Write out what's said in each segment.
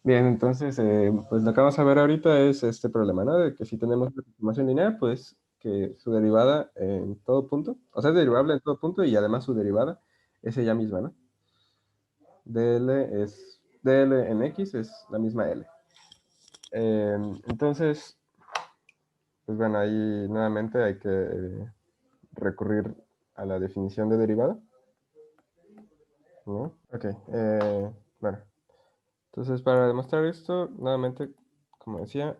Bien, entonces, pues lo que vamos a ver ahorita es este problema, ¿no? De que si tenemos una transformación lineal, pues que su derivada en todo punto, o sea, es derivable en todo punto y además su derivada es ella misma, ¿no? dl en x es la misma L. Entonces, pues bueno, ahí nuevamente hay que recurrir a la definición de derivada, ¿no? Ok, bueno, entonces para demostrar esto, nuevamente, como decía,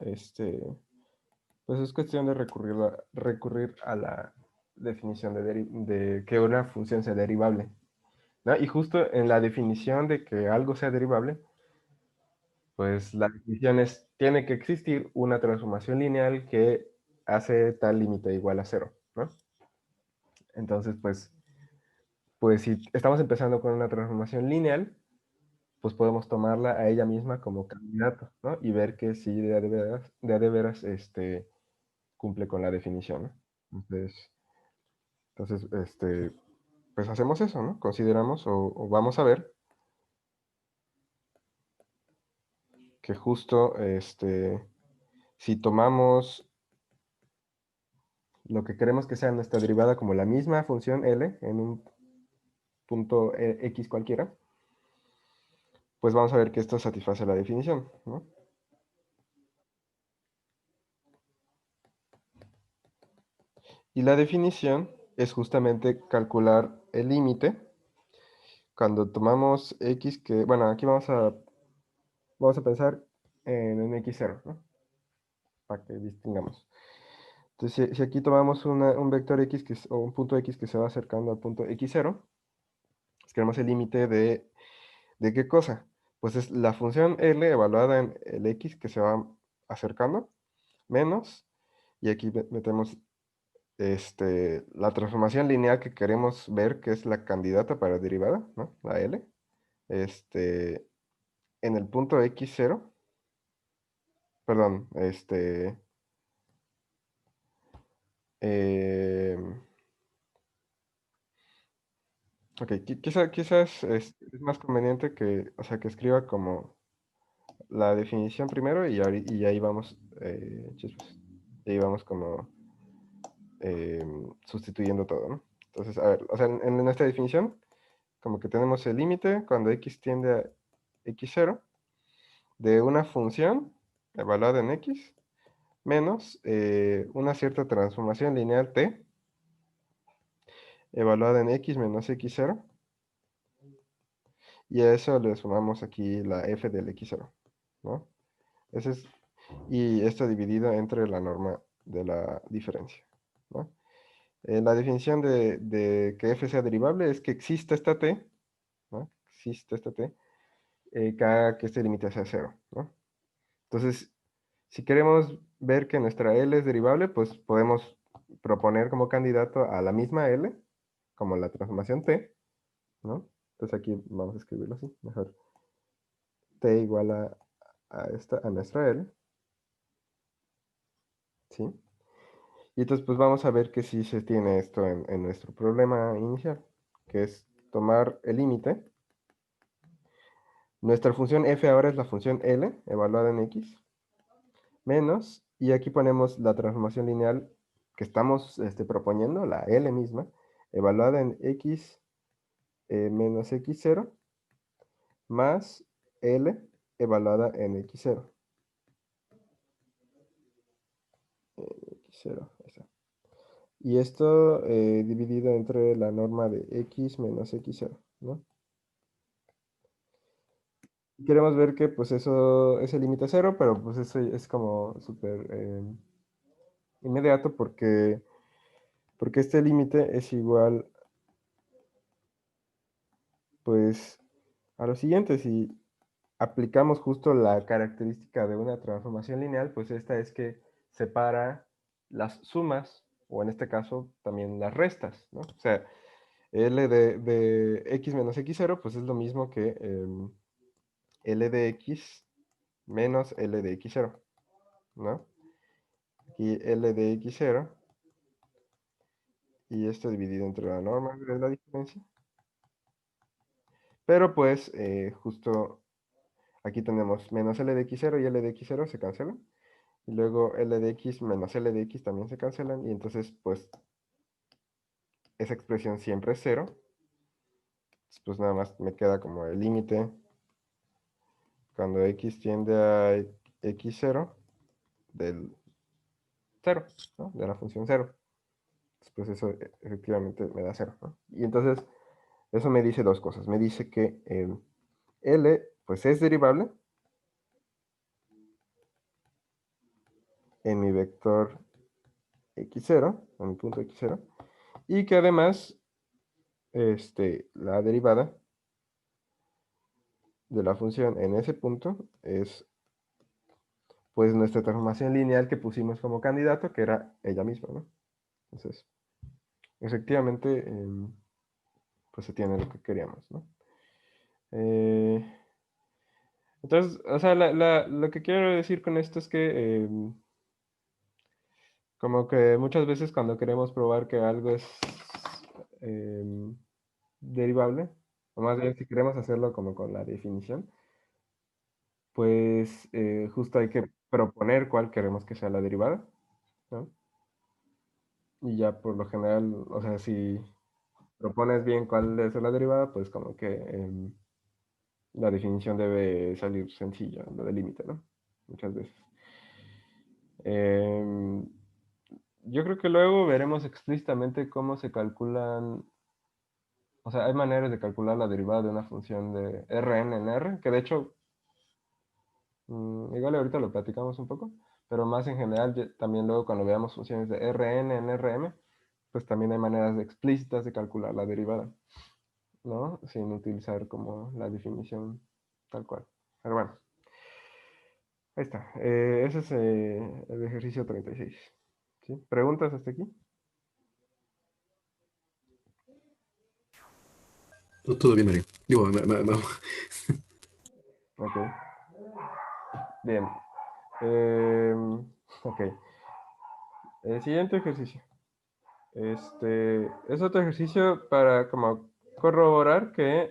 pues es cuestión de recurrir a la definición de que una función sea derivable, ¿no? Y justo en la definición de que algo sea derivable, pues la definición es, tiene que existir una transformación lineal que hace tal límite igual a cero, ¿no? Entonces, pues si estamos empezando con una transformación lineal, pues podemos tomarla a ella misma como candidato, ¿no? Y ver que sí de a de veras, cumple con la definición, ¿no? Entonces, pues hacemos eso, ¿no? Consideramos o vamos a ver que justo, si tomamos lo que queremos que sea nuestra derivada como la misma función L en un punto X cualquiera, pues vamos a ver que esto satisface la definición, ¿no? Y la definición es justamente calcular el límite cuando tomamos X que, bueno, aquí vamos a pensar en un X0, ¿no? Para que distingamos. Entonces, si aquí tomamos un vector X o un punto X que se va acercando al punto X0, pues queremos el límite ¿de qué cosa? Pues es la función L evaluada en el X que se va acercando, menos, y aquí metemos la transformación lineal que queremos ver, que es la candidata para derivada, ¿no? La L, este, en el punto X0, perdón, em, ok, quizás es más conveniente que, o sea, que escriba como la definición primero y ahí vamos, chispas, y ahí vamos como sustituyendo todo, ¿no? Entonces, a ver, o sea, en esta definición, como que tenemos el límite cuando x tiende a x0 de una función evaluada en x menos una cierta transformación lineal t evaluada en x menos x0 y a eso le sumamos aquí la f del x0, ¿no? Ese es, y esto dividido entre la norma de la diferencia, ¿no? La definición de que f sea derivable es que exista esta t, ¿no? Existe esta t, que haga que este límite sea cero, ¿no? Entonces, si queremos ver que nuestra L es derivable, pues podemos proponer como candidato a la misma L, como la transformación t, ¿no? Entonces aquí vamos a escribirlo así, mejor. T igual a nuestra L, ¿sí? Y entonces pues vamos a ver que sí se tiene esto en nuestro problema inicial, que es tomar el límite. Nuestra función f ahora es la función L, evaluada en x, menos, y aquí ponemos la transformación lineal que estamos proponiendo, la L misma, evaluada en x menos x0, más L evaluada en x0. X0, esa. Y esto dividido entre la norma de x menos x0, ¿no? Queremos ver que pues eso es el límite cero, pero pues eso es como súper inmediato porque este límite es igual pues a lo siguiente, si aplicamos justo la característica de una transformación lineal, pues esta es que separa las sumas, o en este caso también las restas, ¿no? O sea, L de x menos x0, pues es lo mismo que L de x menos L de x0, ¿no? Aquí L de x0, y esto dividido entre la norma de la diferencia. Pero pues justo Aquí tenemos menos L de x0 y L de x0 se cancelan. Y luego L de x menos L de x también se cancelan. Y entonces, pues, esa expresión siempre es cero. Pues nada más me queda como el límite cuando x tiende a x0 del 0, ¿no? De la función 0. Pues eso efectivamente me da 0, ¿no? Y entonces, eso me dice dos cosas. Me dice que L, pues es derivable en mi vector x0, en mi punto x0, y que además la derivada de la función en ese punto es pues nuestra transformación lineal que pusimos como candidato, que era ella misma, ¿no? Entonces, efectivamente, pues se tiene lo que queríamos, ¿no? Eh, entonces, o sea, lo que quiero decir con esto es que como que muchas veces cuando queremos probar que algo es derivable, o más bien si queremos hacerlo como con la definición, pues justo hay que proponer cuál queremos que sea la derivada, ¿no? Y ya por lo general, o sea, si propones bien cuál debe ser la derivada, pues como que la definición debe salir sencilla, lo del límite, ¿no? Muchas veces. Em, yo creo que luego veremos explícitamente cómo se calculan, o sea, hay maneras de calcular la derivada de una función de Rn en R, que de hecho, igual ahorita lo platicamos un poco, pero más en general, también luego cuando veamos funciones de Rn en Rm, pues también hay maneras explícitas de calcular la derivada, ¿no? Sin utilizar como la definición tal cual. Pero bueno, ahí está. Ese es el ejercicio 36. ¿Sí? ¿Preguntas hasta aquí? Todo bien, Mario. Digo, Ok, bien. Eh, ok, el siguiente ejercicio. Es otro ejercicio para como corroborar que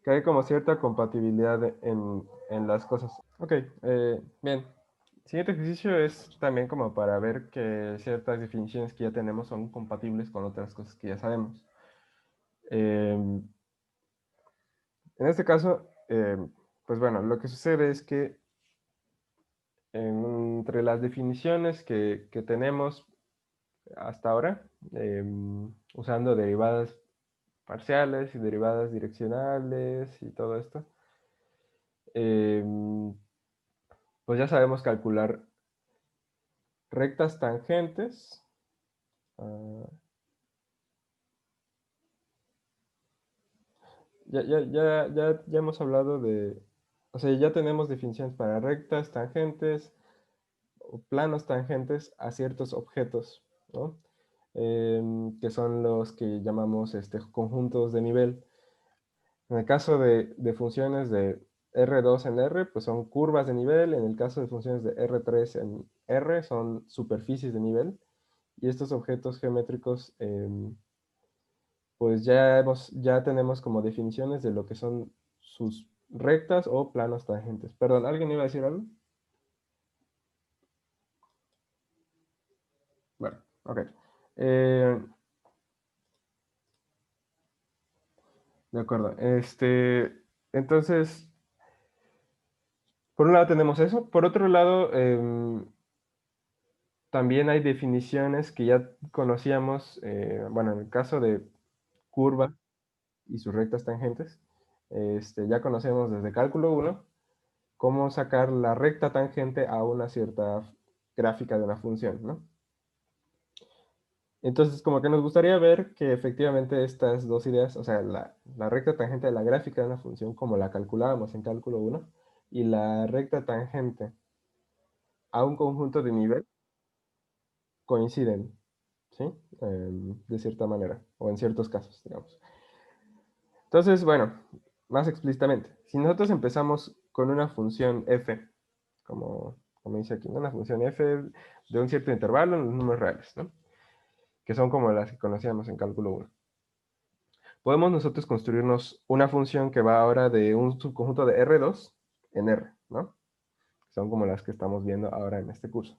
hay como cierta compatibilidad en las cosas. Ok, bien. El siguiente ejercicio es también como para ver que ciertas definiciones que ya tenemos son compatibles con otras cosas que ya sabemos. En este caso, pues bueno, lo que sucede es que entre las definiciones que tenemos hasta ahora, usando derivadas parciales y derivadas direccionales y todo esto, pues ya sabemos calcular rectas tangentes. Ya hemos hablado de, o sea, ya tenemos definiciones para rectas, tangentes o planos tangentes a ciertos objetos, ¿no? Que son los que llamamos conjuntos de nivel. En el caso de funciones de R2 en R, pues son curvas de nivel. En el caso de funciones de R3 en R, son superficies de nivel. Y estos objetos geométricos, pues ya tenemos como definiciones de lo que son sus rectas o planos tangentes. Perdón, ¿alguien iba a decir algo? Bueno, ok. Eh, de acuerdo. Entonces, por un lado tenemos eso. Por otro lado, también hay definiciones que ya conocíamos, bueno, en el caso de curva y sus rectas tangentes, ya conocemos desde cálculo 1 cómo sacar la recta tangente a una cierta gráfica de una función, ¿no? Entonces, como que nos gustaría ver que efectivamente estas dos ideas, o sea, la recta tangente de la gráfica de una función como la calculábamos en cálculo 1 y la recta tangente a un conjunto de nivel coinciden, ¿sí? De cierta manera, o en ciertos casos, digamos. Entonces, bueno, más explícitamente, si nosotros empezamos con una función f, como dice aquí, ¿no? Una función f de un cierto intervalo en los números reales, ¿no? Que son como las que conocíamos en cálculo 1. podemos nosotros construirnos una función que va ahora de un subconjunto de R2 en R, ¿no? Son como las que estamos viendo ahora en este curso.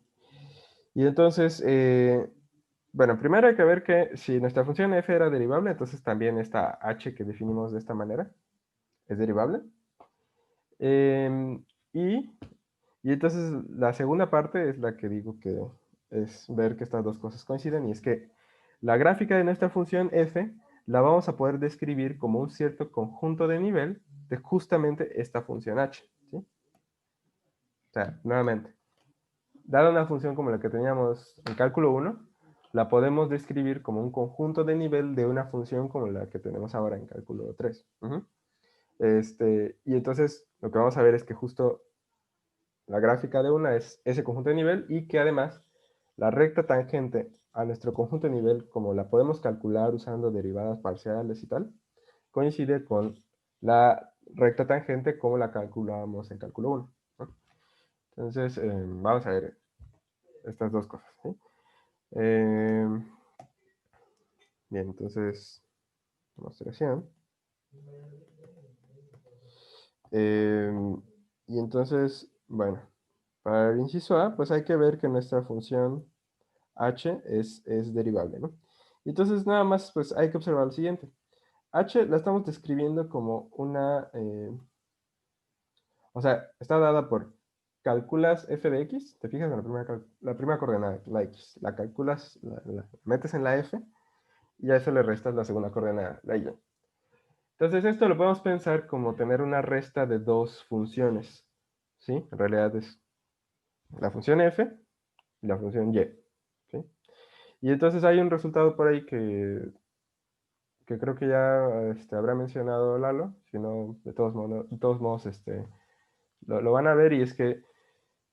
Y entonces, bueno, primero hay que ver que si nuestra función f era derivable, entonces también esta h que definimos de esta manera es derivable. Em, y, y entonces la segunda parte es la que digo que es ver que estas dos cosas coinciden, y es que la gráfica de nuestra función f la vamos a poder describir como un cierto conjunto de nivel de justamente esta función h, ¿sí? O sea, nuevamente, dada una función como la que teníamos en cálculo 1, la podemos describir como un conjunto de nivel de una función como la que tenemos ahora en cálculo 3. Y entonces lo que vamos a ver es que justo la gráfica de una es ese conjunto de nivel, y que además la recta tangente a nuestro conjunto de nivel, como la podemos calcular usando derivadas parciales y tal, coincide con la recta tangente como la calculábamos en cálculo 1, ¿no? Entonces, vamos a ver estas dos cosas, ¿sí? Eh, bien, entonces, demostración. Eh, y entonces, bueno, para el inciso A, pues hay que ver que nuestra función h es derivable, ¿no? Y entonces nada más, pues hay que observar lo siguiente. H la estamos describiendo como una, o sea, está dada por, calculas f de x, te fijas en la primera coordenada, la x, la calculas, la metes en la f, y a eso le restas la segunda coordenada, la y. Entonces esto lo podemos pensar como tener una resta de dos funciones, ¿sí? En realidad es la función f y la función y, ¿sí? Y entonces hay un resultado por ahí que creo que ya habrá mencionado Lalo, si no, de todos modos lo van a ver, y es que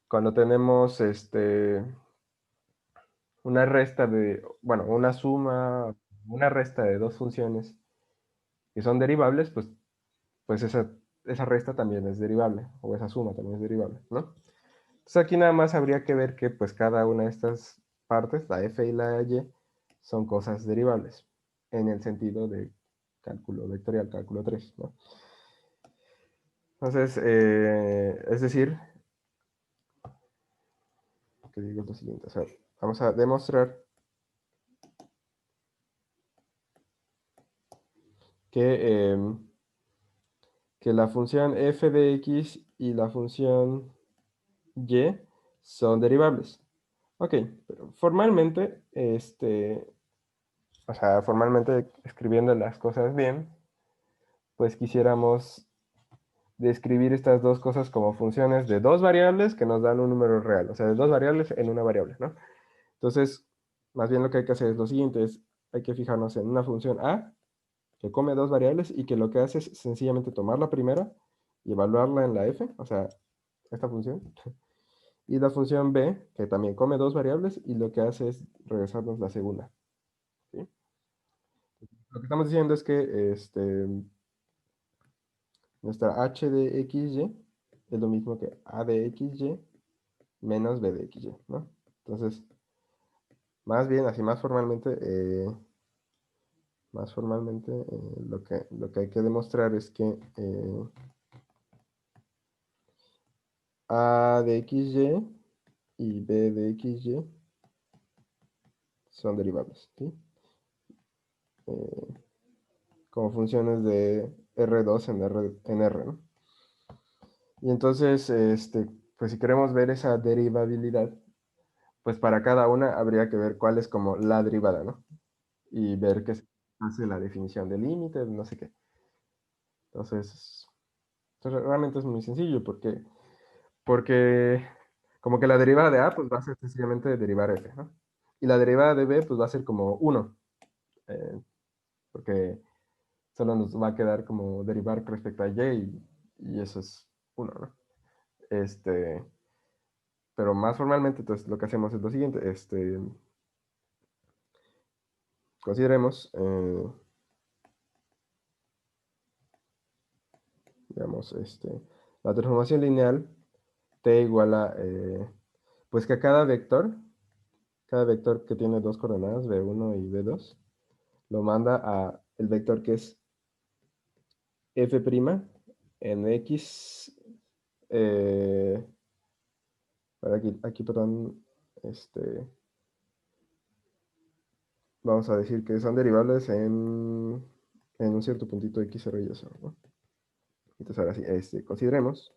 cuando tenemos una resta de, bueno, una suma, una resta de dos funciones que son derivables, pues esa resta también es derivable, o esa suma también es derivable, ¿no? Entonces aquí nada más habría que ver que pues cada una de estas partes, la f y la y, son cosas derivables, en el sentido de cálculo vectorial, cálculo 3, ¿no? Entonces, es decir, que digo lo siguiente, o sea, vamos a demostrar que, que la función f de x y la función y son derivables. Ok, pero formalmente, o sea, formalmente escribiendo las cosas bien, pues quisiéramos describir estas dos cosas como funciones de dos variables que nos dan un número real, o sea, de dos variables en una variable, ¿no? Entonces, más bien lo que hay que hacer es lo siguiente, hay que fijarnos en una función a que come dos variables y que lo que hace es sencillamente tomar la primera y evaluarla en la f, o sea, esta función, y la función b, que también come dos variables y lo que hace es regresarnos la segunda, ¿sí? Lo que estamos diciendo es que nuestra h de xy es lo mismo que a de xy menos b de xy, ¿no? Entonces, más bien, así más formalmente lo que hay que demostrar es que a de xy y b de xy son derivables, ¿sí? Eh, como funciones de R2 en R, ¿no? Y entonces, pues si queremos ver esa derivabilidad, pues para cada una habría que ver cuál es como la derivada, ¿no? Y ver qué se hace la definición de límite, no sé qué. Entonces, realmente es muy sencillo porque como que la derivada de A pues va a ser sencillamente derivar F, ¿no? Y la derivada de B pues va a ser como 1, porque solo nos va a quedar como derivar con respecto a y eso es 1, ¿no? Este, pero más formalmente, entonces lo que hacemos es lo siguiente, consideremos, digamos, la transformación lineal t igual a, pues que cada vector que tiene dos coordenadas, b1 y b2, lo manda a el vector que es f' en x, aquí, perdón, vamos a decir que son derivables en un cierto puntito x0 y y0, ¿no? Entonces ahora sí, consideremos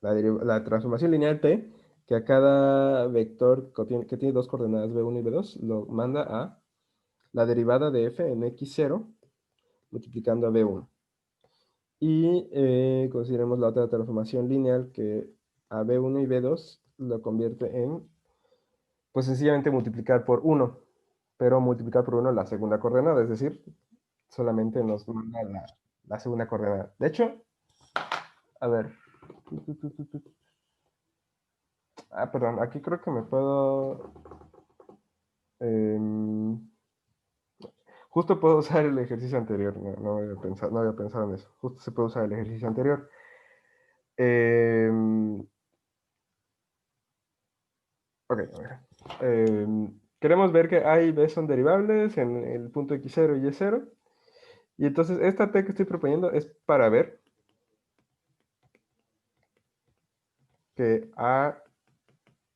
la transformación lineal t, que a cada vector que tiene dos coordenadas b1 y b2, lo manda a la derivada de f en x0 multiplicando a b1. Y consideremos la otra transformación lineal que a b1 y b2 lo convierte en, pues sencillamente multiplicar por 1, pero multiplicar por 1 la segunda coordenada, es decir, solamente nos manda la segunda coordenada. De hecho, a ver. Perdón, aquí creo que me puedo... em, justo puedo usar el ejercicio anterior, no había pensado en eso. Justo se puede usar el ejercicio anterior. Em, ok, a ver. Queremos ver que A y B son derivables en el punto x0 y y0. Y entonces esta t que estoy proponiendo es para ver que A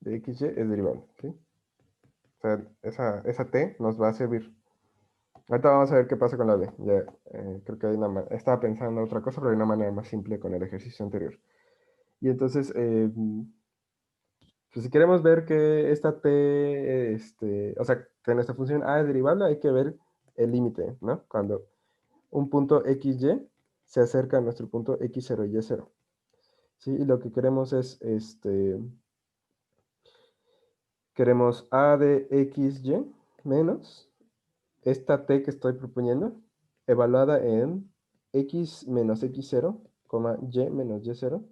de xy es derivable, ¿sí? O sea, esa t nos va a servir. Ahorita vamos a ver qué pasa con la b. Ya, creo que estaba pensando otra cosa, pero hay una manera más simple con el ejercicio anterior. Y entonces, pues si queremos ver que esta t, o sea, que nuestra función a es derivable, hay que ver el límite, ¿no? Cuando un punto xy se acerca a nuestro punto x0 y y0. ¿Sí? Y lo que queremos es, queremos a de xy menos esta t que estoy proponiendo, evaluada en x menos x0, y menos y0,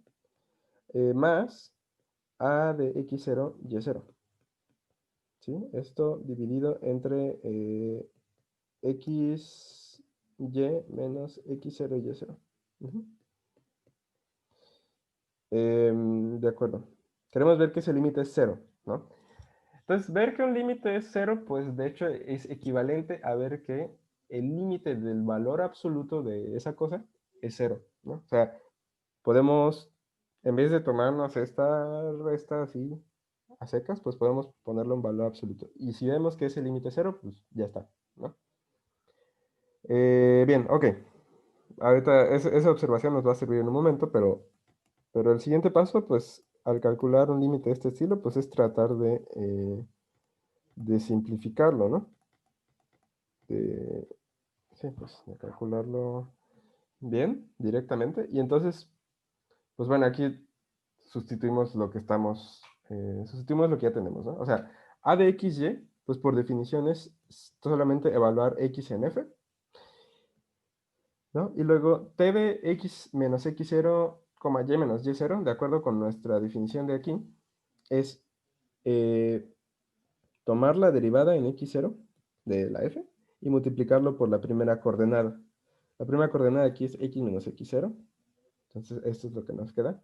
más a de x0, y0. ¿Sí? Esto dividido entre x, y menos x0, y0. De acuerdo. Queremos ver que ese límite es 0, ¿no? Entonces, ver que un límite es 0, pues de hecho es equivalente a ver que el límite del valor absoluto de esa cosa es 0, ¿no? O sea, podemos, en vez de tomarnos esta resta así a secas, pues podemos ponerlo en valor absoluto. Y si vemos que ese límite es 0, pues ya está, ¿no? Bien, ok. Ahorita esa observación nos va a servir en un momento, pero el siguiente paso, pues al calcular un límite de este estilo, pues es tratar de simplificarlo, ¿no? Sí, pues de calcularlo bien, directamente. Y entonces, pues bueno, aquí sustituimos lo que sustituimos lo que ya tenemos, ¿no? O sea, a de xy, pues por definición es solamente evaluar x en f, ¿no? Y luego t de x menos x0, y menos y0, de acuerdo con nuestra definición de aquí, es tomar la derivada en x0 de la f y multiplicarlo por la primera coordenada. La primera coordenada aquí es x menos x0, entonces esto es lo que nos queda.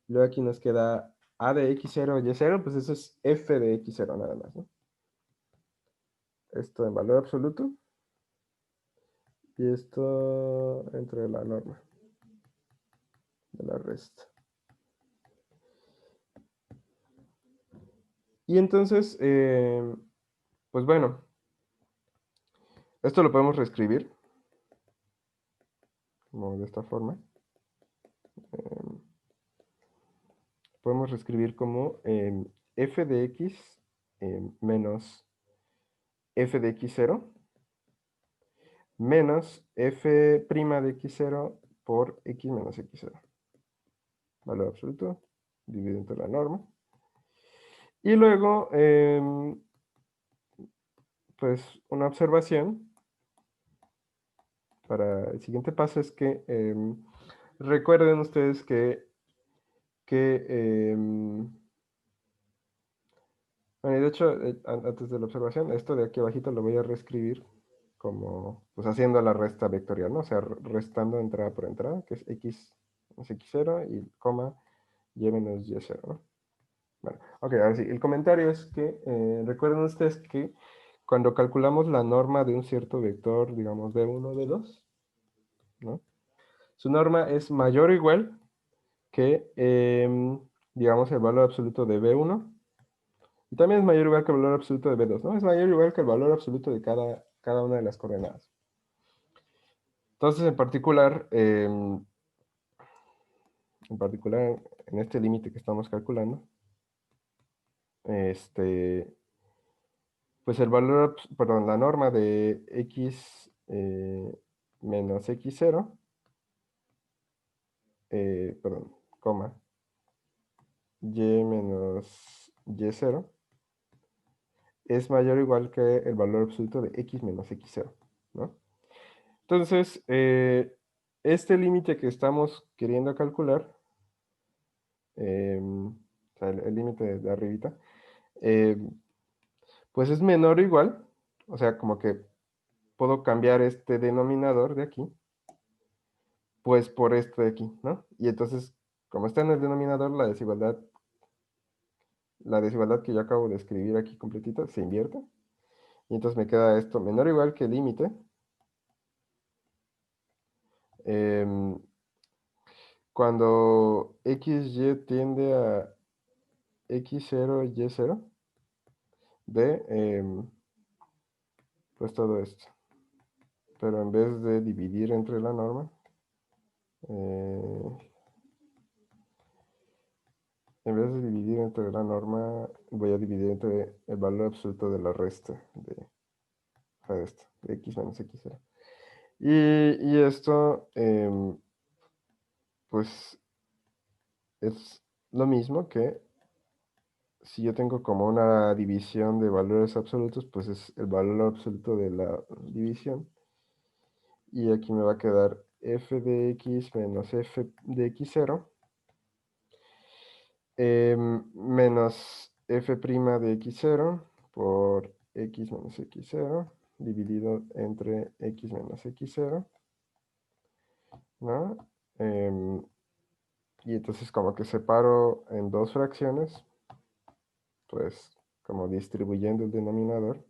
Luego aquí nos queda a de x0, y0, pues eso es f de x0 nada más, ¿no? Esto en valor absoluto. Y esto entre la norma de la resta. Y entonces, pues bueno, esto lo podemos reescribir como de esta forma. Podemos reescribir como f de x menos f de x0 menos f' de x0 por x menos x0. Valor absoluto, dividido entre la norma. Y luego, pues una observación para el siguiente paso es que recuerden ustedes que bueno, y de hecho, antes de la observación, esto de aquí abajito lo voy a reescribir como, pues haciendo la resta vectorial, ¿no? O sea, restando entrada por entrada, que es x menos x0 y coma y menos y0, ¿no? Bueno, ok, ahora sí, el comentario es que recuerden ustedes que cuando calculamos la norma de un cierto vector, digamos, D1, D2, ¿no? Su norma es mayor o igual que, digamos, el valor absoluto de B1. Y también es mayor o igual que el valor absoluto de B2, ¿no? Es mayor o igual que el valor absoluto de cada una de las coordenadas. Entonces, en particular, en este límite que estamos calculando, pues el valor, perdón, la norma de x menos x0, perdón, coma, y menos y0, es mayor o igual que el valor absoluto de x menos x0, ¿no? Entonces, este límite que estamos queriendo calcular, o sea, el límite de arribita, pues es menor o igual, o sea, como que puedo cambiar este denominador de aquí, pues por este de aquí, ¿no? Y entonces, como está en el denominador, la desigualdad que yo acabo de escribir aquí completita se invierte. Y entonces me queda esto menor o igual que el límite. Cuando xy tiende a x0, y0, de, pues todo esto. Pero en vez de dividir entre la norma, eh, en vez de dividir entre la norma, voy a dividir entre el valor absoluto de la resta de esto, de x menos x0. Y esto, pues, es lo mismo que si yo tengo como una división de valores absolutos, pues es el valor absoluto de la división. Y aquí me va a quedar f de x menos f de x0 menos f' de x0 por x menos x0 dividido entre x menos x0, ¿no? Y entonces como que separo en dos fracciones, pues como distribuyendo el denominador.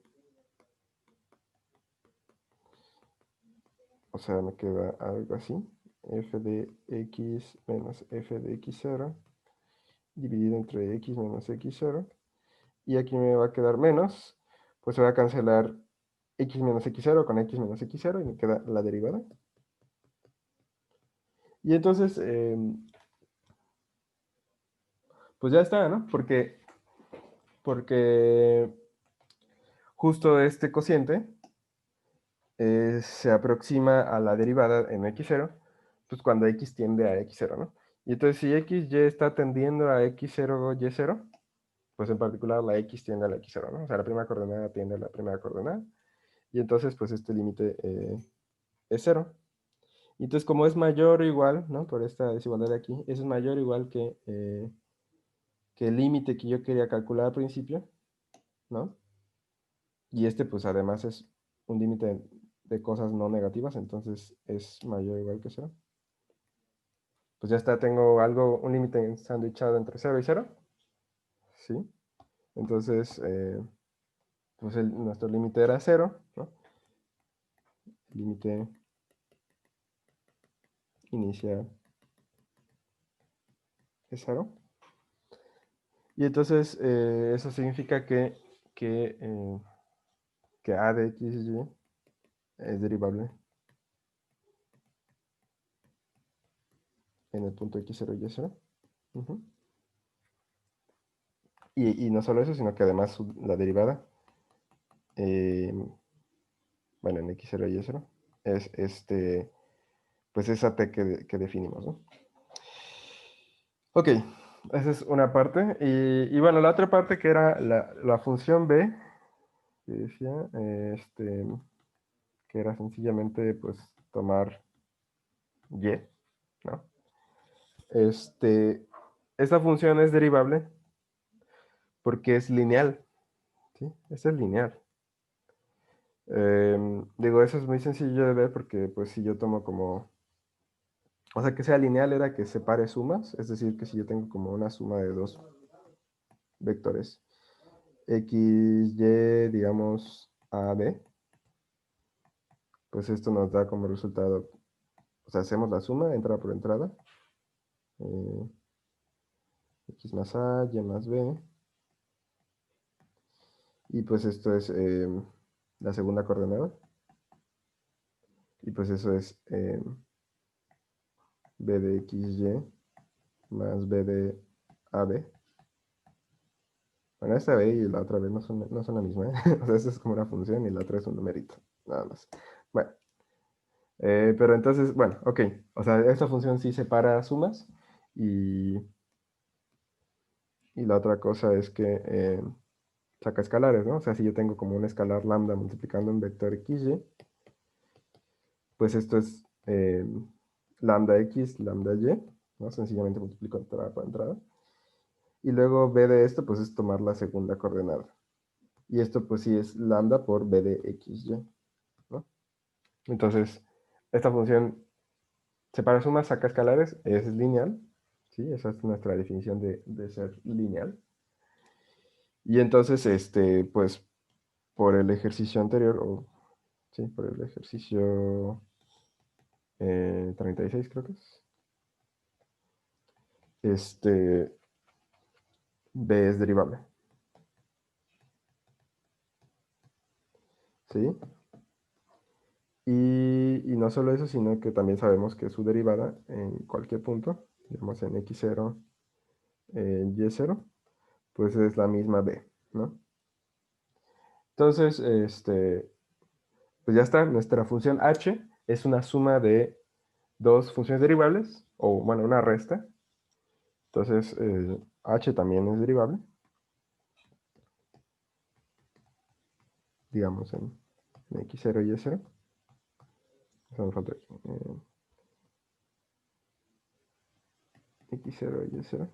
O sea, me queda algo así. F de x menos f de x0 dividido entre x menos x0. Y aquí me va a quedar menos, pues se va a cancelar x menos x0 con x menos x0 y me queda la derivada. Y entonces, pues ya está, ¿no? Porque justo este cociente se aproxima a la derivada en x0, pues cuando x tiende a x0, ¿no? Y entonces si xy está tendiendo a x0, y0, pues en particular la x tiende a la x0, ¿no? O sea, la primera coordenada tiende a la primera coordenada. Y entonces, pues este límite es 0. Y entonces, como es mayor o igual, ¿no? Por esta desigualdad de aquí, eso es mayor o igual que el límite que yo quería calcular al principio, ¿no? Y este, pues además es un límite de cosas no negativas, entonces es mayor o igual que 0. Pues ya está, tengo un límite ensanduichado entre 0 y 0, ¿sí? Entonces, pues nuestro límite era 0, ¿no? El límite inicial es 0. Y entonces, eso significa que a de x y es derivable en el punto x0 y y0. Ujú. Y no solo eso, sino que además la derivada, bueno, en x0 y y0, es pues esa t que definimos, ¿no? Ok, esa es una parte. Y bueno, la otra parte que era la función b, que decía, que era sencillamente pues tomar y, ¿no? Esta función es derivable porque es lineal, ¿sí? Esta es lineal. Digo, eso es muy sencillo de ver porque pues si yo tomo como, o sea, que sea lineal era que separe sumas, es decir, que si yo tengo como una suma de dos vectores, x, y, digamos, AB, pues esto nos da como resultado, o sea, hacemos la suma, entrada por entrada, X más A, Y más B, y pues esto es la segunda coordenada, y pues eso es B de XY más B de AB. Bueno, esta B y la otra B no son la misma, ¿eh? O sea, esta es como una función y la otra es un numerito, nada más. Bueno, pero entonces, bueno, ok. O sea, esta función sí separa sumas y la otra cosa es que saca escalares, ¿no? O sea, si yo tengo como un escalar lambda multiplicando un vector xy, pues esto es lambda x, lambda y, ¿no? Sencillamente multiplico entrada por entrada. Y luego b de esto, pues es tomar la segunda coordenada. Y esto pues sí es lambda por b de xy, ¿no? Entonces, esta función separa sumas, saca escalares, es lineal, ¿sí? Esa es nuestra definición de ser lineal. Y entonces, pues, por el ejercicio anterior, o sí, por el ejercicio 36 creo que es, B es derivable, ¿sí? Y no solo eso, sino que también sabemos que su derivada en cualquier punto, digamos en x0, y0, pues es la misma b, ¿no? Entonces, pues ya está, nuestra función h es una suma de dos funciones derivables, o bueno, una resta. Entonces, h también es derivable, digamos en x0 y y0. Eso me falta aquí, x0 y y0.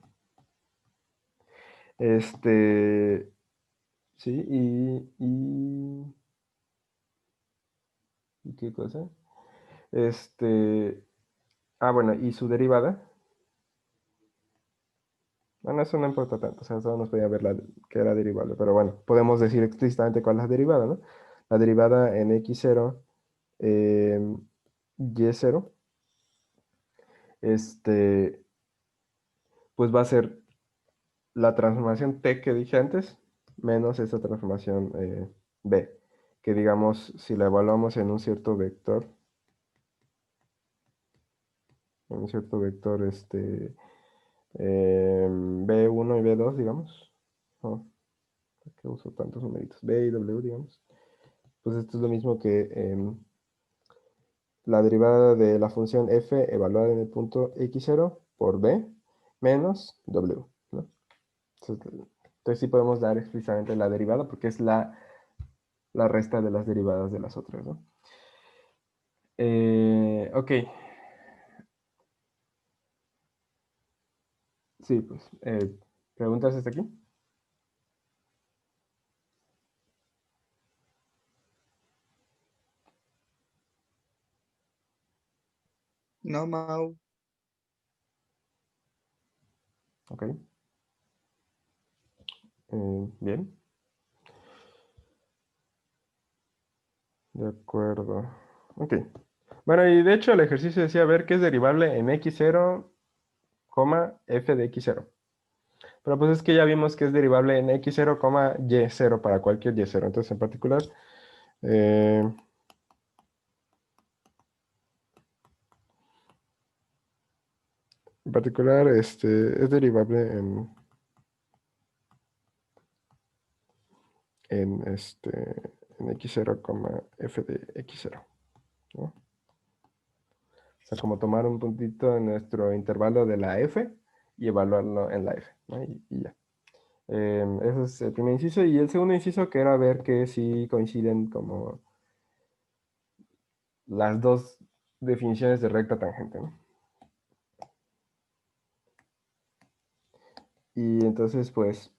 Sí, ¿y qué cosa? Bueno, y su derivada. Bueno, eso no importa tanto, o sea, solo nos podía ver que era derivable, pero bueno, podemos decir explícitamente cuál es la derivada, ¿no? La derivada en x0, y0, pues va a ser la transformación t que dije antes, menos esta transformación b, que digamos, si la evaluamos en un cierto vector, b1 y b2, digamos. No, ¿por qué uso tantos numeritos? B y W, digamos. Pues esto es lo mismo que la derivada de la función f evaluada en el punto x0 por b menos w, ¿no? Entonces sí podemos dar explícitamente la derivada porque es la resta de las derivadas de las otras, ¿no? Ok. Sí, pues. ¿Preguntas hasta aquí? No, Mau. Ok. Bien. De acuerdo. Ok. Bueno, y de hecho el ejercicio decía ver qué es derivable en x0, f de x0. Pero pues es que ya vimos que es derivable en x0, y0 para cualquier y0. Entonces eh, en particular, es derivable en x0, f de x0, ¿no? O sea, como tomar un puntito en nuestro intervalo de la f y evaluarlo en la f, ¿no? Y ya. Ese es el primer inciso. Y el segundo inciso, que era ver que si coinciden como las dos definiciones de recta tangente, ¿no? Y entonces, pues,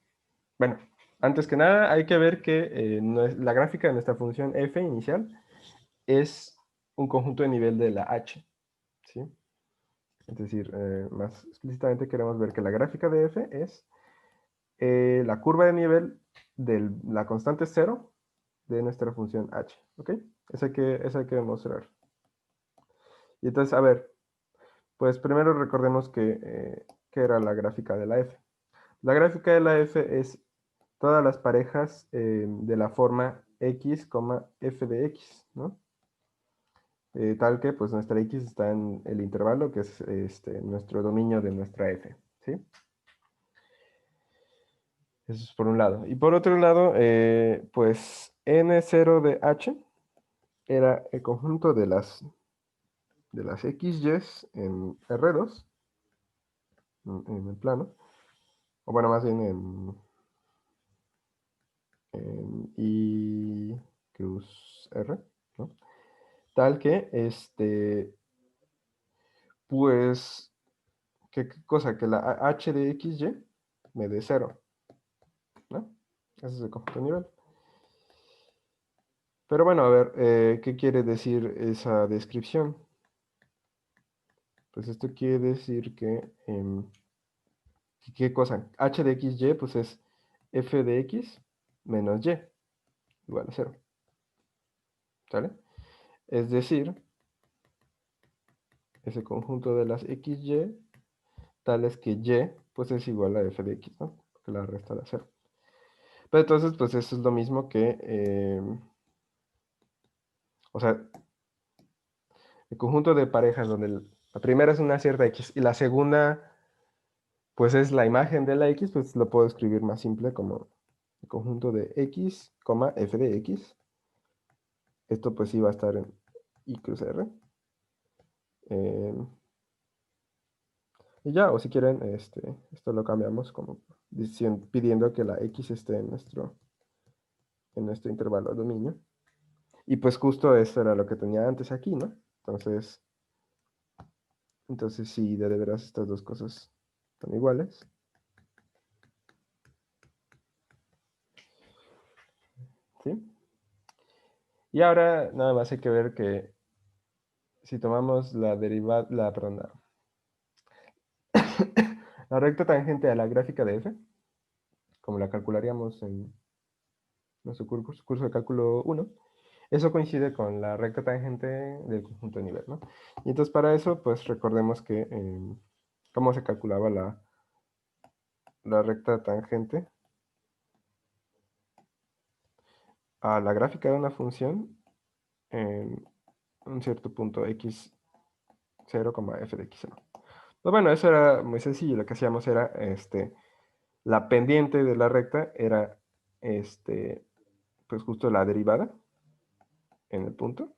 bueno, antes que nada hay que ver que la gráfica de nuestra función f inicial es un conjunto de nivel de la h, ¿sí? Es decir, más explícitamente queremos ver que la gráfica de f es la curva de nivel de la constante 0 de nuestra función h, ¿ok? Eso hay que demostrar. Y entonces, a ver, pues primero recordemos que era la gráfica de la f. La gráfica de la f es todas las parejas de la forma x, f de x, ¿no? Tal que pues nuestra x está en el intervalo, que es nuestro dominio de nuestra f, ¿sí? Eso es por un lado. Y por otro lado, pues n0 de h era el conjunto de las xy's en R2, en el plano, o bueno, más bien en I cruz R, ¿no? Tal que, pues, ¿qué cosa? Que la h de xy me dé 0, ¿no? Ese es el conjunto de nivel. Pero bueno, a ver, ¿qué quiere decir esa descripción? Pues esto quiere decir que, ¿qué cosa? H de xy, pues es f de x menos y, igual a 0. ¿Sale? Es decir, ese conjunto de las xy, tales que y, pues es igual a f de x, ¿no? Porque la resta da 0. Pero entonces, pues eso es lo mismo que, o sea, el conjunto de parejas donde la primera es una cierta x y la segunda, pues es la imagen de la x, pues lo puedo escribir más simple como el conjunto de x, f de x. Esto pues sí va a estar en I cruz R. Y ya, o si quieren, esto lo cambiamos como pidiendo que la x esté en nuestro intervalo de dominio. Y pues justo eso era lo que tenía antes aquí, ¿no? Entonces sí, de veras estas dos cosas son iguales. ¿Sí? Y ahora nada más hay que ver que si tomamos perdón, la recta tangente a la gráfica de f, como la calcularíamos en nuestro curso de cálculo 1, eso coincide con la recta tangente del conjunto de nivel, ¿no? Y entonces para eso, pues recordemos que cómo se calculaba la recta tangente a la gráfica de una función en un cierto punto x0, f de x0. Pues bueno, eso era muy sencillo. Lo que hacíamos era, la pendiente de la recta era, pues justo la derivada en el punto.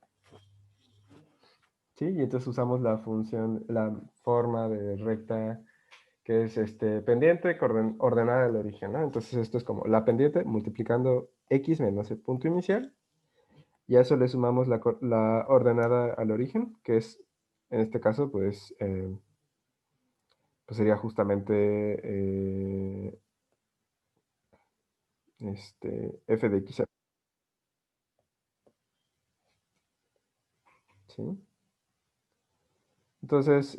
¿Sí? Y entonces usamos la función, la forma de recta que es pendiente ordenada del origen, ¿no? Entonces esto es como la pendiente multiplicando x menos el punto inicial, y a eso le sumamos la ordenada al origen, que es, en este caso, pues sería justamente f de x, ¿sí? Entonces,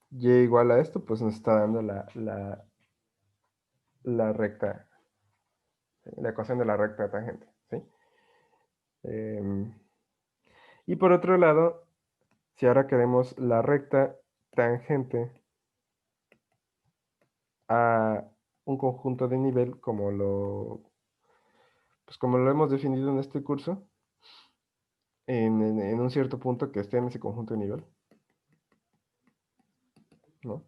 y igual a esto, pues nos está dando la recta, ¿sí? La ecuación de la recta tangente, ¿sí? Y por otro lado, si ahora queremos la recta tangente a un conjunto de nivel, pues como lo hemos definido en este curso, en un cierto punto que esté en ese conjunto de nivel, ¿no?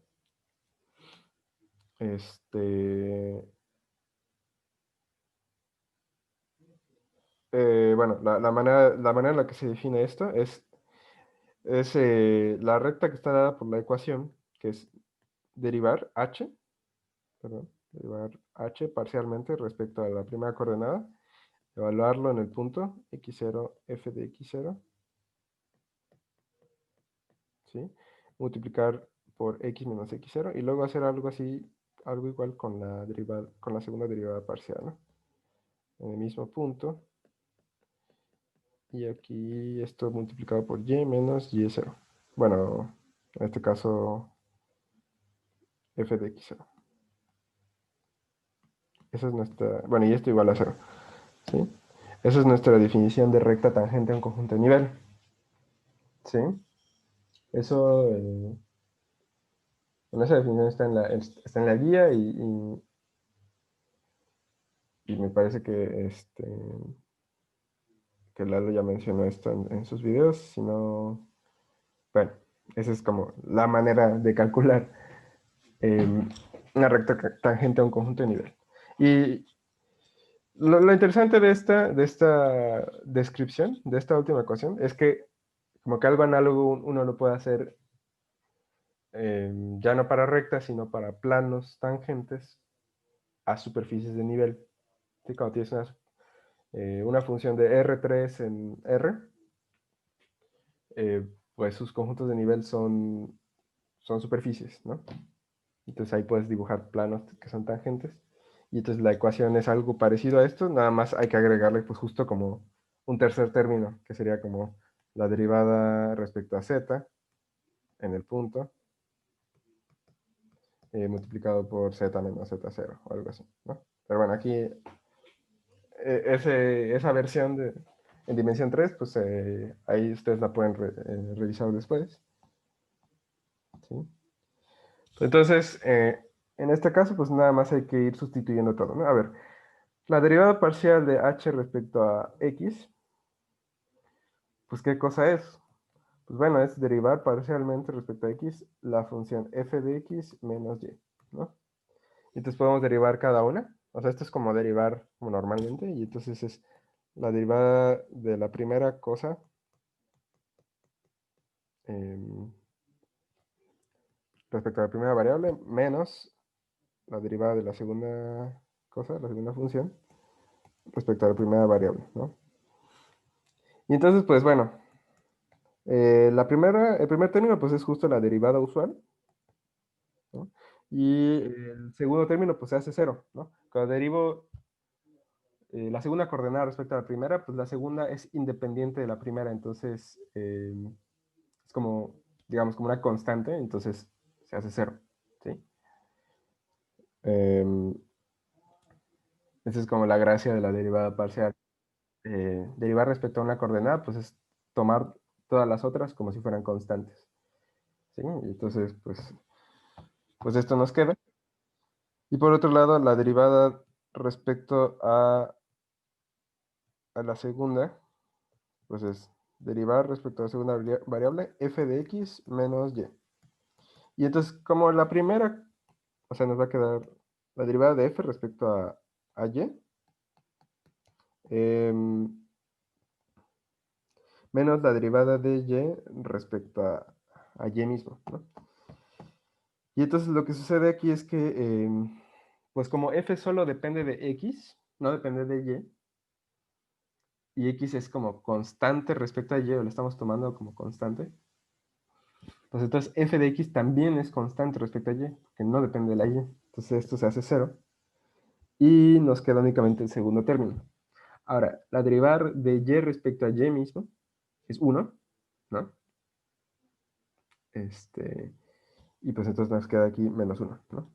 Bueno, la manera en la que se define esto es la recta que está dada por la ecuación, que es derivar h, perdón, derivar h parcialmente respecto a la primera coordenada, evaluarlo en el punto x0, f de x0, ¿sí? Multiplicar por x menos x0 y luego hacer algo así, algo igual con la segunda derivada parcial, ¿no? En el mismo punto. Y aquí esto multiplicado por y menos y0. Bueno, en este caso f de x0. Esa es nuestra, bueno, y esto igual a 0, ¿sí? Esa es nuestra definición de recta tangente a un conjunto de nivel, ¿sí? Eso, bueno, esa definición está en la guía y me parece que Lalo ya mencionó esto en sus videos, si no, bueno, esa es como la manera de calcular una recta tangente a un conjunto de nivel. Y lo interesante de esta descripción, de esta última ecuación, es que como que algo análogo uno lo puede hacer ya no para rectas, sino para planos tangentes a superficies de nivel. ¿Sí? Cuando tienes una función de R3 en R, pues sus conjuntos de nivel son superficies, ¿no? Entonces ahí puedes dibujar planos que son tangentes. Y entonces la ecuación es algo parecido a esto, nada más hay que agregarle pues justo como un tercer término, que sería como la derivada respecto a z en el punto, multiplicado por z menos z0 o algo así, ¿no? Pero bueno, aquí esa versión en dimensión 3, pues ahí ustedes la pueden revisar después, ¿sí? Entonces, en este caso, pues nada más hay que ir sustituyendo todo, ¿no? A ver, la derivada parcial de h respecto a x, pues ¿qué cosa es? Pues bueno, es derivar parcialmente respecto a x la función f de x menos y, ¿no? Entonces podemos derivar cada una. O sea, esto es como derivar como normalmente. Y entonces es la derivada de la primera cosa respecto a la primera variable menos la derivada de la segunda cosa, la segunda función, respecto a la primera variable, ¿no? Y entonces, pues bueno, el primer término pues es justo la derivada usual, ¿no? Y el segundo término pues se hace 0, ¿no? Cuando derivo la segunda coordenada respecto a la primera, pues la segunda es independiente de la primera, entonces es como, digamos, como una constante, entonces se hace 0, ¿sí? Esa es como la gracia de la derivada parcial. Derivar respecto a una coordenada, pues es tomar todas las otras como si fueran constantes, ¿sí? Y entonces, pues esto nos queda. Y por otro lado, la derivada respecto a la segunda, pues es derivar respecto a la segunda variable f de x menos y. Y entonces, como la primera, o sea, nos va a quedar la derivada de f respecto a y, menos la derivada de y respecto a y mismo, ¿no? Y entonces lo que sucede aquí es que, pues como f solo depende de x, no depende de y x es como constante respecto a y, o lo estamos tomando como constante, pues entonces f de x también es constante respecto a y, que no depende de la y. Entonces esto se hace 0 y nos queda únicamente el segundo término. Ahora, la derivada de y respecto a y mismo es 1, ¿no? Y pues entonces nos queda aquí menos 1, ¿no?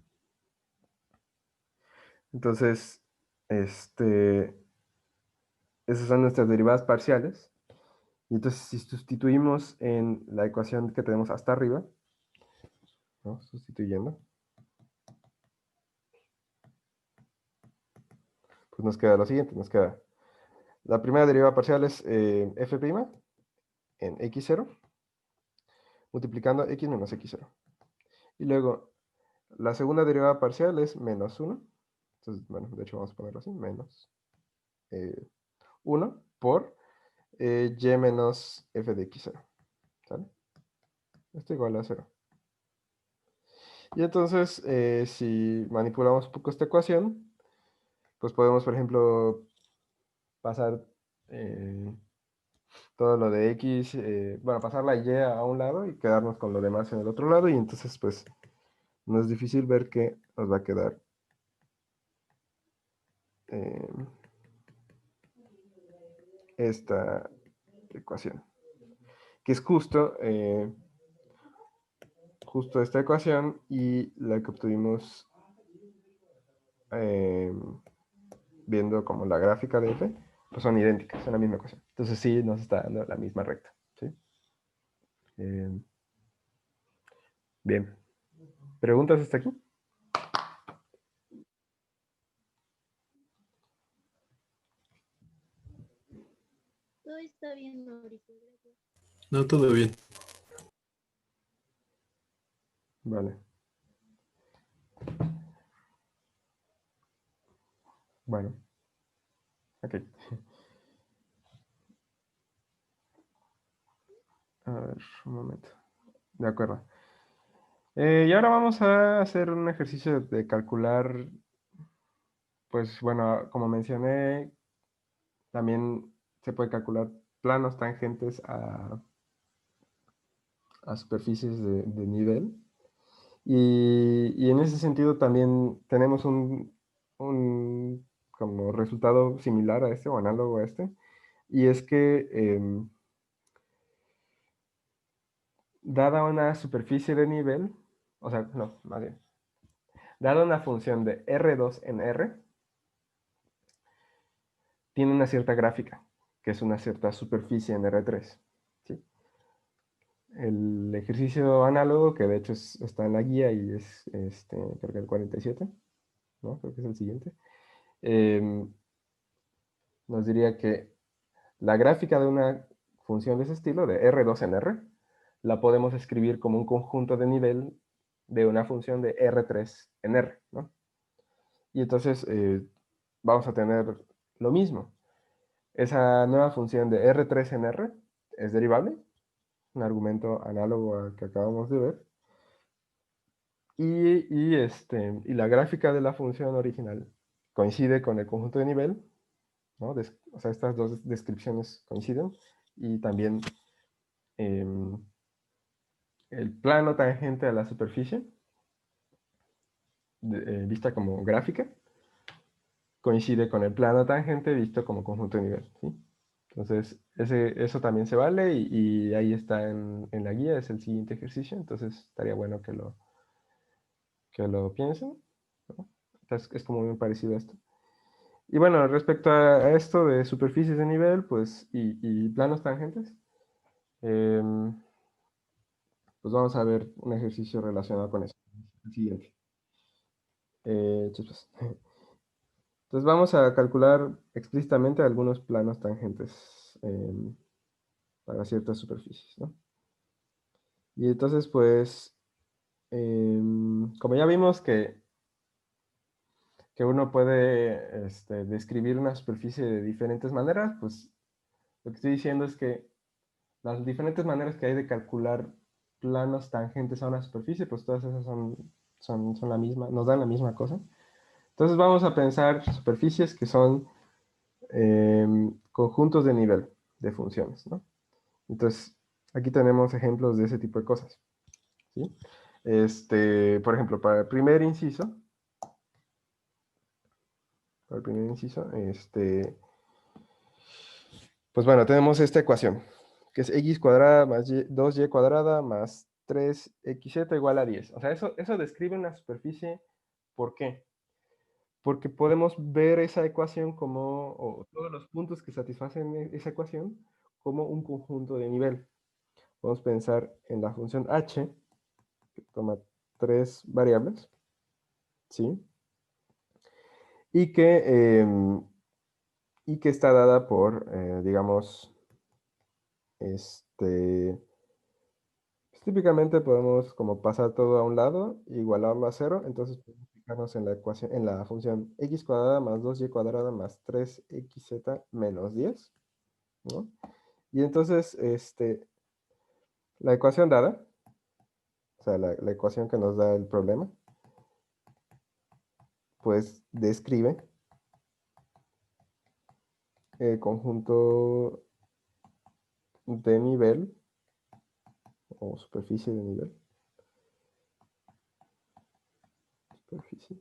Entonces, esas son nuestras derivadas parciales. Y entonces si sustituimos en la ecuación que tenemos hasta arriba, ¿no? Sustituyendo, pues nos queda lo siguiente, nos queda la primera derivada parcial es f' en x0, multiplicando x menos x0. Y luego, la segunda derivada parcial es menos 1. Entonces, bueno, de hecho vamos a ponerlo así, menos 1 por y menos f de x0. ¿Sale? Esto igual a 0. Y entonces, si manipulamos un poco esta ecuación, pues podemos, por ejemplo, pasar todo lo de x, bueno, pasar la y a un lado y quedarnos con lo demás en el otro lado. Y entonces, pues, no es difícil ver que nos va a quedar esta ecuación, que es justo esta ecuación y la que obtuvimos viendo como la gráfica de f, pues son idénticas, son la misma cosa. Entonces sí nos está dando la misma recta. ¿Sí? Bien. ¿Preguntas hasta aquí? Todo está bien, Mauricio, gracias. No, todo bien. Vale. Bueno. Ok. A ver, un momento. De acuerdo. Y ahora vamos a hacer un ejercicio de calcular, pues bueno, como mencioné, también se puede calcular planos tangentes a superficies de nivel. Y en ese sentido también tenemos un como resultado similar a este o análogo a este. Y es que dada una superficie de nivel, o sea, no, más bien, dada una función de R2 en R, tiene una cierta gráfica, que es una cierta superficie en R3. ¿Sí? El ejercicio análogo, que de hecho está en la guía y es, creo que el 47, ¿no? Creo que es el siguiente, nos diría que la gráfica de una función de ese estilo, de R2 en R, la podemos escribir como un conjunto de nivel de una función de R3 en R, ¿no? Y entonces vamos a tener lo mismo. Esa nueva función de R3 en R es derivable, un argumento análogo al que acabamos de ver. Y la gráfica de la función original coincide con el conjunto de nivel, ¿no? O sea, estas dos descripciones coinciden. Y también el plano tangente a la superficie, vista como gráfica, coincide con el plano tangente visto como conjunto de nivel. ¿Sí? Entonces, eso también se vale y ahí está en la guía, es el siguiente ejercicio. Entonces, estaría bueno que lo piensen, ¿no? Entonces, es como muy parecido a esto. Y bueno, respecto a esto de superficies de nivel, pues, y planos tangentes, pues vamos a ver un ejercicio relacionado con eso. El siguiente. Chupas. Entonces vamos a calcular explícitamente algunos planos tangentes para ciertas superficies, ¿no? Y entonces, pues, como ya vimos que uno puede describir una superficie de diferentes maneras, pues lo que estoy diciendo es que las diferentes maneras que hay de calcular planos tangentes a una superficie, pues todas esas son la misma, nos dan la misma cosa. Entonces vamos a pensar superficies que son conjuntos de nivel de funciones, ¿no? Entonces, aquí tenemos ejemplos de ese tipo de cosas, ¿sí? Por ejemplo, para el primer inciso, pues bueno, tenemos esta ecuación, que es x cuadrada más 2y cuadrada más 3xz igual a 10. O sea, eso describe una superficie. ¿Por qué? Porque podemos ver esa ecuación como, o todos los puntos que satisfacen esa ecuación, como un conjunto de nivel. Podemos pensar en la función h, que toma tres variables, ¿sí? Y que está dada por, digamos, pues típicamente podemos como pasar todo a un lado, igualarlo a cero, entonces podemos fijarnos en la ecuación, en la función x cuadrada más 2y cuadrada más 3xz menos 10, ¿no? Y entonces, la ecuación dada, o sea, la ecuación que nos da el problema, pues describe el conjunto de nivel o superficie de nivel, superficie,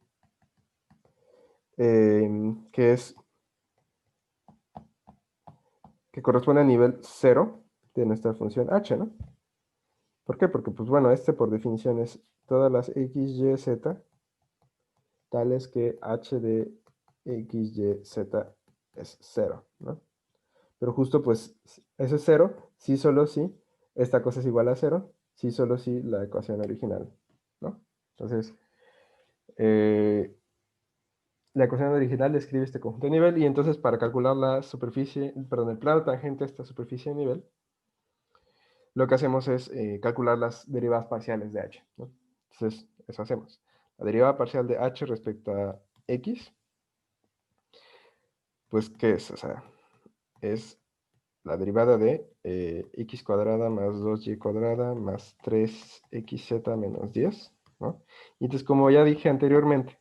que corresponde al nivel 0 de nuestra función h, ¿no? ¿Por qué? Porque, pues bueno, por definición es todas las x, y, z tales que h de x, y, z es 0, ¿no? Pero justo pues eso es 0, sí, solo sí, esta cosa es igual a 0, sí, solo sí, la ecuación original, ¿no? Entonces, la ecuación original describe este conjunto de nivel y entonces para calcular la superficie, perdón, el plano tangente a esta superficie de nivel, lo que hacemos es calcular las derivadas parciales de h, ¿no? Entonces, eso hacemos. La derivada parcial de h respecto a x, pues, ¿qué es? O sea, es la derivada de x cuadrada más 2y cuadrada más 3xz menos 10, ¿no? Y entonces, como ya dije anteriormente,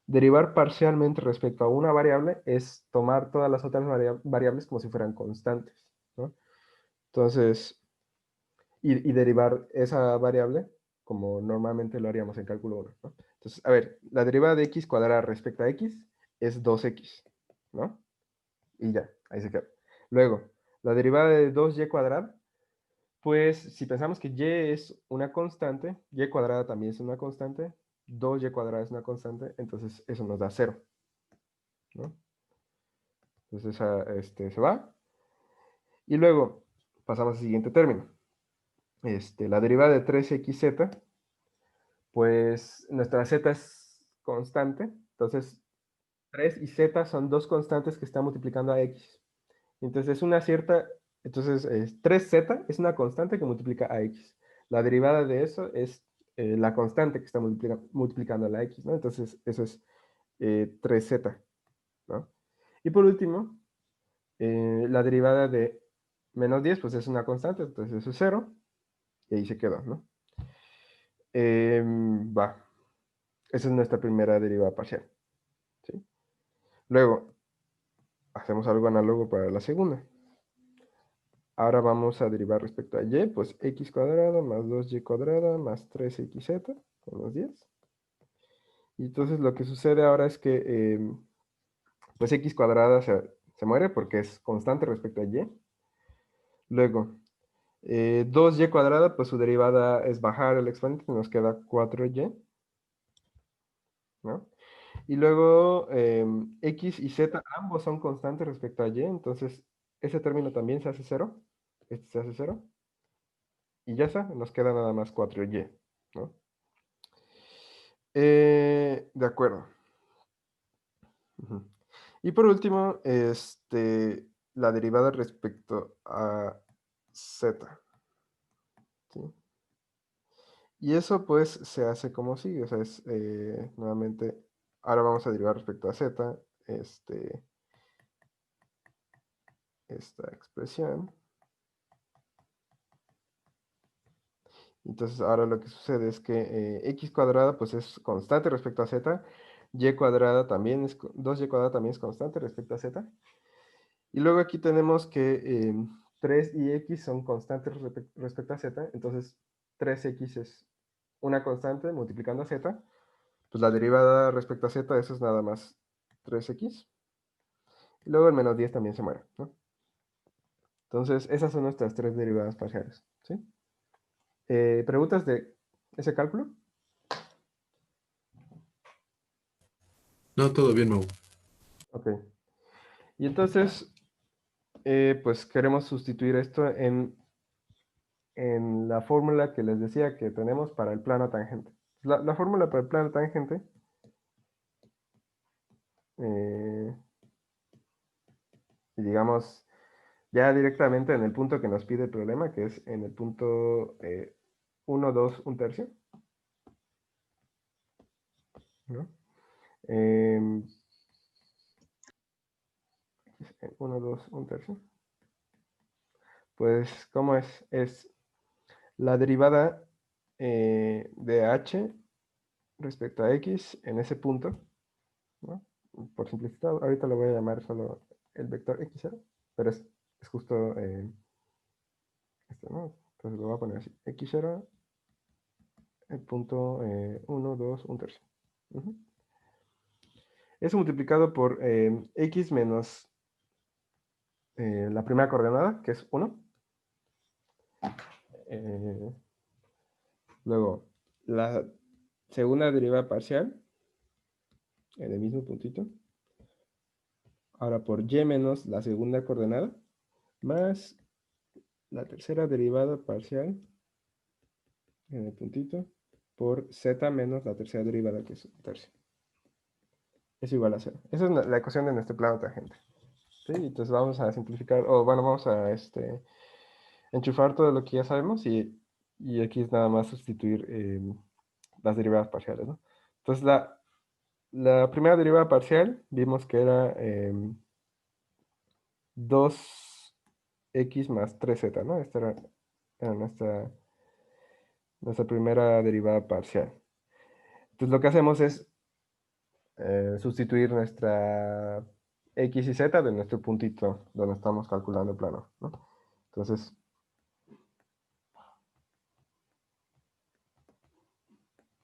derivar parcialmente respecto a una variable es tomar todas las otras variables como si fueran constantes, ¿no? Entonces, y derivar esa variable como normalmente lo haríamos en cálculo 1, ¿no? Entonces, a ver, la derivada de x cuadrada respecto a x es 2x, ¿no? Y ya, ahí se queda. Luego, la derivada de 2y cuadrada, pues si pensamos que y es una constante, y cuadrada también es una constante, 2y cuadrada es una constante, entonces eso nos da 0, ¿no? Entonces se va. Y luego pasamos al siguiente término. La derivada de 3xz, pues nuestra z es constante, entonces 3 y z son dos constantes que están multiplicando a x. Entonces es una cierta, entonces 3z es una constante que multiplica a x. La derivada de eso es la constante que está multiplicando a la x, ¿no? Entonces eso es 3z, ¿no? Y por último, la derivada de menos 10, pues es una constante, entonces eso es 0, y ahí se quedó, ¿no? Va. Esa es nuestra primera derivada parcial, ¿sí? Luego, hacemos algo análogo para la segunda. Ahora vamos a derivar respecto a y, pues x cuadrada más 2y cuadrada más 3xz menos 10. Y entonces lo que sucede ahora es que, pues x cuadrada se muere porque es constante respecto a y. Luego, 2y cuadrada, pues su derivada es bajar el exponente, nos queda 4y, ¿no? Y luego x y z ambos son constantes respecto a y, entonces ese término también se hace 0, este se hace 0, y ya está, nos queda nada más 4y, ¿no? De acuerdo. Ujú. Y por último, la derivada respecto a z, ¿sí? Y eso pues se hace como sigue, o sea, es nuevamente, ahora vamos a derivar respecto a z, esta expresión. Entonces ahora lo que sucede es que x cuadrada pues es constante respecto a z, y cuadrada también es, 2y cuadrada también es constante respecto a z. Y luego aquí tenemos que 3 y x son constantes respecto a z, entonces 3x es una constante multiplicando a z, pues la derivada respecto a z, eso es nada más 3x. Y luego el menos 10 también se muere, ¿no? Entonces esas son nuestras tres derivadas parciales, ¿sí? ¿Preguntas de ese cálculo? No, todo bien, Mau. Ok. Y entonces, pues queremos sustituir esto en la fórmula que les decía que tenemos para el plano tangente. La fórmula para el plano tangente, eh, y digamos, ya directamente en el punto que nos pide el problema, que es en el punto 1, 2, 1 tercio, ¿no? 1, 2, 1 tercio. Pues, ¿cómo es? Es la derivada de h respecto a x en ese punto, ¿no? Por simplicidad, ahorita lo voy a llamar solo el vector x0, pero es justo ¿no? Entonces lo voy a poner así, x0, el punto 1, 2, 1 tercio. Ujú. Eso multiplicado por x menos la primera coordenada, que es 1. Luego, la segunda derivada parcial, en el mismo puntito. Ahora por y menos la segunda coordenada, más la tercera derivada parcial en el puntito, por z menos la tercera derivada, que es un tercio. Es igual a 0. Esa es la ecuación de nuestro plano tangente. ¿Sí? Entonces vamos a simplificar, o bueno, vamos a enchufar todo lo que ya sabemos y aquí es nada más sustituir las derivadas parciales, ¿no? Entonces la primera derivada parcial vimos que era 2x más 3z, ¿no? Esta era nuestra primera derivada parcial. Entonces lo que hacemos es sustituir nuestra x y z de nuestro puntito donde estamos calculando el plano, ¿no? Entonces,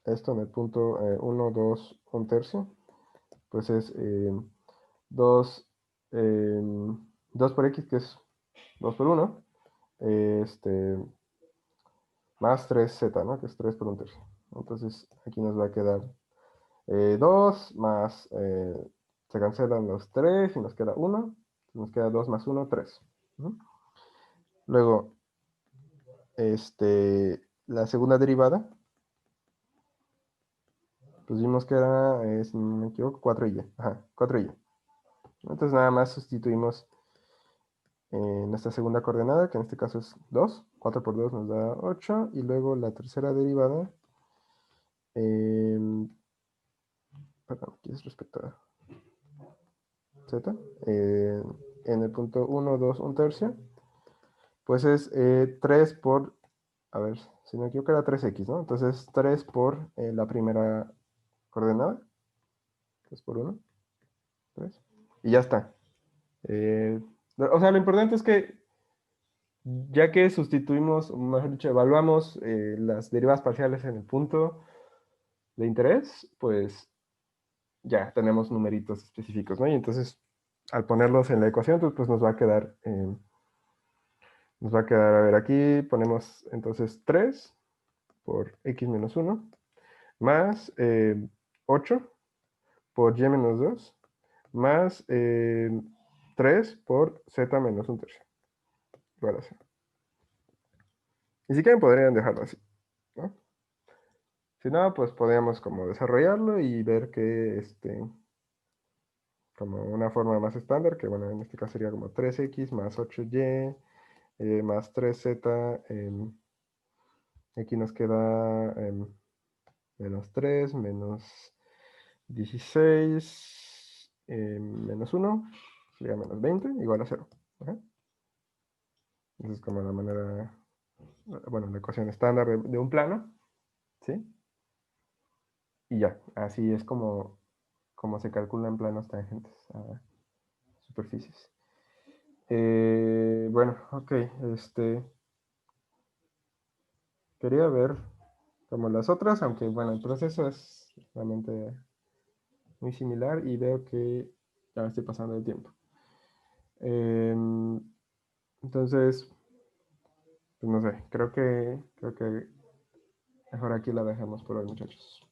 esto en el punto 1, 2, 1 tercio, pues es 2, 2 por x, que es 2 por 1, más 3z, ¿no? Que es 3 por 1 tercio. Entonces, aquí nos va a quedar 2 más, se cancelan los 3 y nos queda 1. Nos queda 2 más 1, 3. Luego, la segunda derivada, pues vimos que era, si no me equivoco, 4y. Ajá, 4y. Entonces nada más sustituimos nuestra segunda coordenada, que en este caso es 2. 4 por 2 nos da 8. Y luego la tercera derivada, perdón, aquí es respecto a z, en el punto 1, 2, 1 tercio, pues es 3 por, a ver, si no me equivoco era 3x, ¿no? Entonces 3 por la primera coordenada, 3 por 1, 3, y ya está. O sea, lo importante es que ya que sustituimos, mejor dicho, evaluamos las derivadas parciales en el punto de interés, pues ya tenemos numeritos específicos, ¿no? Y entonces, al ponerlos en la ecuación, pues nos va a quedar, a ver, aquí ponemos entonces 3 por x menos 1, más 8 por y menos 2, más 3 por z menos 1 tercio, igual a 0. Y si quieren podrían dejarlo así, ¿no? Si no, pues podríamos como desarrollarlo y ver que como una forma más estándar, que bueno, en este caso sería como 3x más 8y más 3z, aquí nos queda menos 3, menos 16, menos 1, sería menos 20, igual a 0. ¿Okay? Esa es como la manera, bueno, la ecuación estándar de un plano, ¿sí? Y ya, así es como se calculan planos tangentes a superficies. Bueno, ok, quería ver como las otras, aunque bueno, el proceso es realmente muy similar y veo que ya me estoy pasando el tiempo. Entonces, pues no sé, creo que mejor aquí la dejamos por hoy, muchachos.